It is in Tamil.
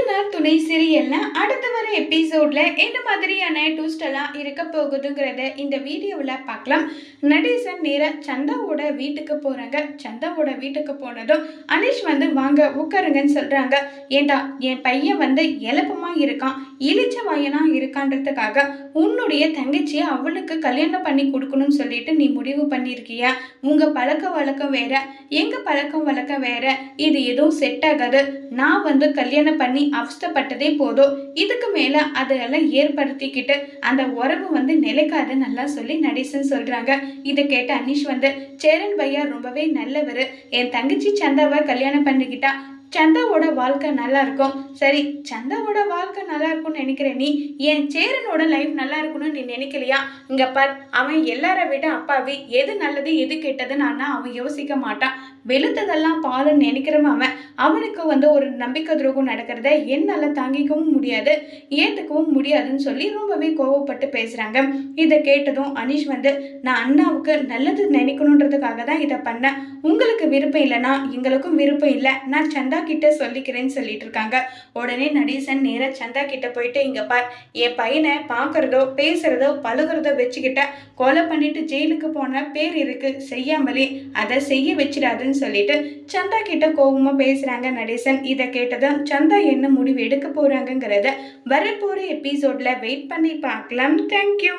கொழுந்தனார் துணை சீரியல்ல அடுத்து வர எபிசோட்ல என்ன மாதிரியான ட்விஸ்ட் எல்லாம் இருக்க போகுதுங்கிறத இந்த வீடியோவில் பார்க்கலாம். நடேசன் நேர சந்தாவோட வீட்டுக்கு போறாங்க. சந்தாவோட வீட்டுக்கு போனதும் அனிஷ் வாங்க உட்காருங்கன்னு சொல்றாங்க. ஏண்டா என் பையன் எலப்பமா இருக்கான், இளிச்ச வாயனா இருக்கான்றதுக்காக உன்னுடைய தங்கச்சியை அவளுக்கு கல்யாணம் பண்ணி கொடுக்கணும்னு சொல்லிட்டு நீ முடிவு பண்ணியிருக்கியா? உங்க பழக்க வழக்கம் வேற, எங்க பழக்கம் வழக்கம் வேற. இது எதுவும் செட் ஆகாது. நான் கல்யாணம் பண்ணி அவஸ்தப்பட்டதே போதும். இதுக்கு மேல அதெல்லாம் ஏற்படுத்திக்கிட்டு அந்த உறவு நிலைக்காது நல்லா சொல்லி நடேசன் சொல்றாங்க. இதை கேட்ட அனிஷ் சேரன் பையா ரொம்பவே நல்லவர். என் தங்கச்சி சந்தாவை கல்யாணம் பண்ணிக்கிட்டா சந்தாவோட வாழ்க்கை நல்லா இருக்கும். சரி, சந்தாவோட வாழ்க்கை நல்லா இருக்கும்னு நினைக்கிற நீ என் சேரனோட லைஃப் நல்லா இருக்கணும்னு நீ நினைக்கலையா? இங்க பார், அவன் எல்லார விட அப்பாவி. எது நல்லது எது கெட்டதுன்னு அவன் யோசிக்க மாட்டான். வெளுத்ததெல்லாம் பாலுன்னு நினைக்கிறவன் அவனுக்கு ஒரு நம்பிக்கை துரோகம் நடக்கிறத என்னால தாங்கிக்கவும் முடியாது, ஏத்துக்கவும் முடியாதுன்னு சொல்லி ரொம்பவே கோவப்பட்டு பேசுறாங்க. இதை கேட்டதும் அனிஷ் நான் அண்ணாவுக்கு நல்லது நினைக்கணுன்றதுக்காக தான் இதை பண்ணேன். உங்களுக்கு விருப்பம் இல்லைன்னா எங்களுக்கும் விருப்பம் இல்லை, நான் சந்தா கிட்ட சொல்லிக்கிறேன்னு சொல்லிட்டு இருக்காங்க. உடனே நடேசன் நேரா சந்தா கிட்ட போயிட்டு, இங்க பார், என் பையனை பார்க்கறதோ பேசுறதோ பழகுறதோ வச்சுக்கிட்ட கொலை பண்ணிட்டு ஜெயிலுக்கு போன பேர் இருக்கு, செய்யாமலே அதை செய்ய வச்சிடாதுன்னு சொல்லிட்டு சந்தா கிட்ட கோபமா பேசுறாங்க நடேசன். இதை கேட்டதும் சந்தா என்ன முடிவு எடுக்க போறாங்கிறத வரப்போற எபிசோட்ல வெயிட் பண்ணி பார்க்கலாம். தேங்க்யூ.